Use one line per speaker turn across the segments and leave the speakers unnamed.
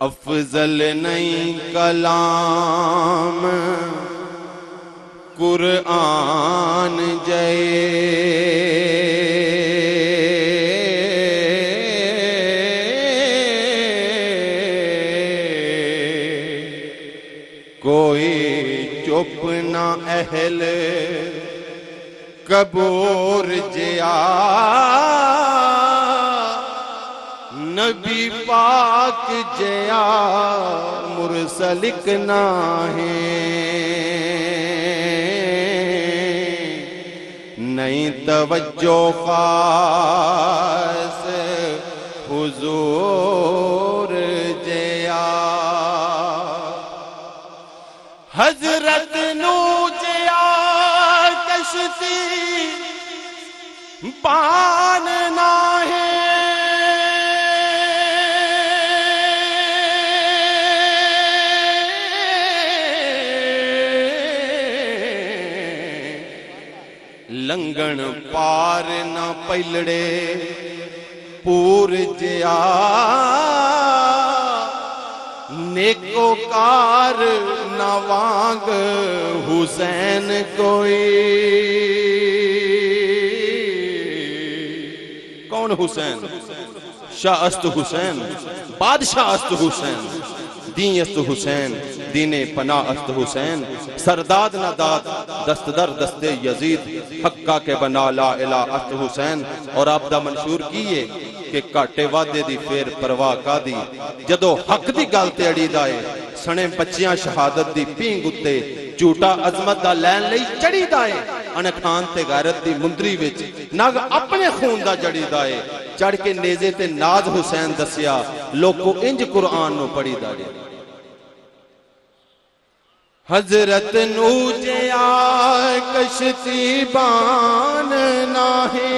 अफजल नहीं कलाम कुरआन जय कोई चुप ना अहल कबूर जिया नबी पाक जया मुरसलिक ना है नहीं तवज्जो खास हुजूर जया हजरत नू जया कश्ती पान ना है लंगण पार ना पैलड़े पूर जया नेकोकार ना वांग हुसैन कोई कौन हुसैन शाह अस्त हुसैन बादशाह अस्त हुसैन दी अस्त हुसैन दीने पना अस्त हुसैन सरदाद न दाद दस्तदर दस्ते यजीद हक्का के बना ला इला अस्त हुसैन और आपदा मंशूर कीए कि काटे वादे दी फेर परवाह का दी जदों हक दी गल ते अड़ीदा है सने बच्चियां शहादत दी पींग उत्ते झूठा अजमत दा लैन लई चढ़ीदा है अनखान ते गैरत दी मुंदरी विच नग अपने खून दा जड़ीदा है चढ़ के नेजे ते नाज हुसैन दसिया लोको इंज कुरान नु पढ़ीदा है हजरत नू जया कश्ती बान नाहे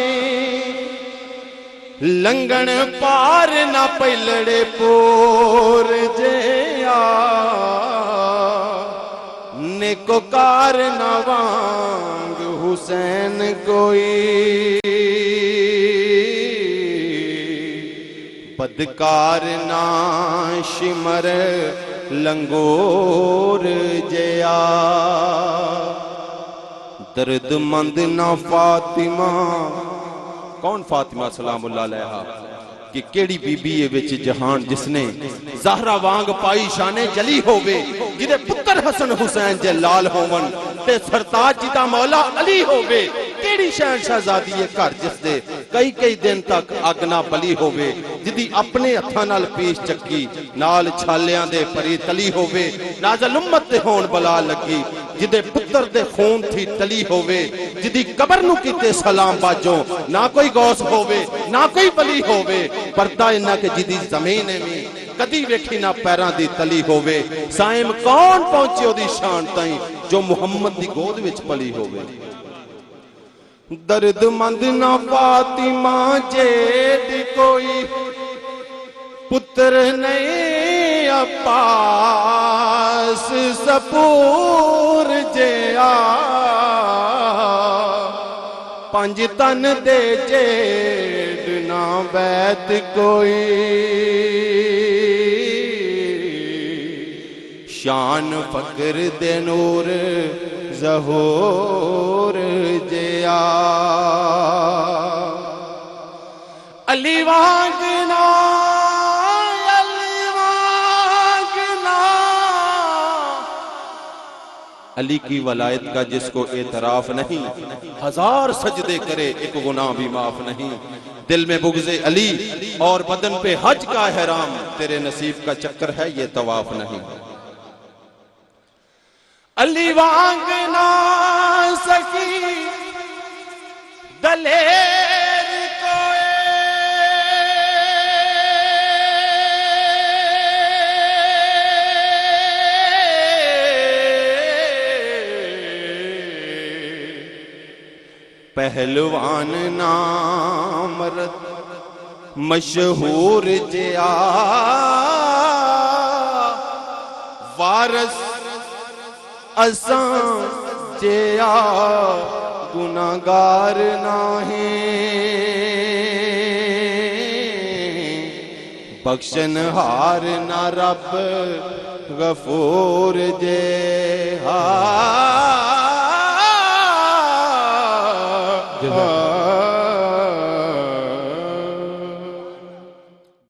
लंगण पार ना पैलड़े पोर जया नेकोकार ना वांग हुसैन कोई बदकार ना शिमर लंगोर जया दर्दमंद ना फातिमा कौन फातिमा सलामुल्लाह अलैहा कि केड़ी बीबी ए विच जहान जिसने ज़हरा वांग पाई शाने जली होवे जिदे पुत्र हसन हुसैन जे लाल होवन ते सरताज जिदा मौला अली होवे केड़ी शहन शहजादी ए घर जिसदे कई कई दिन तक अग ना बली होवे जिदी अपने हत्थां नाल पीस चक्की नाल छालियां दे परी तली होवे नाज़ल उम्मत ते होण बला लगी जिदे पुत्र दे खून थी तली होवे जिदी कबर नु कीते सलाम बाजो ना कोई गौस होवे ना कोई बली होवे पर्दा इन्ना के जिदी जमीन में कदी वेखी ना पैरां दी तली होवे साइम कौन पहुंचे ओदी शान ताई जो मुहम्मद दी गोद विच पली होवे दर्दमंद ना फातिमा जेद कोई पुत्र नहीं अब्बास सपूर जया पंज तन दे जेद ना बैत कोई शान फकर दे नूर ज़हूर जया अली वांगना अली की वलायत का जिसको एतराफ नहीं हजार सजदे करे एक गुनाह भी माफ नहीं दिल में बुग़्ज़े अली और बदन पे हज का एहराम तेरे नसीब का चक्कर है ये तवाफ नहीं अली वांगना सकी दलेर को पहलवान नामरद मशहूर जिया वारस असां जिया गुनाहगार नाहे बख्शन हार ना रब गफूर जे हा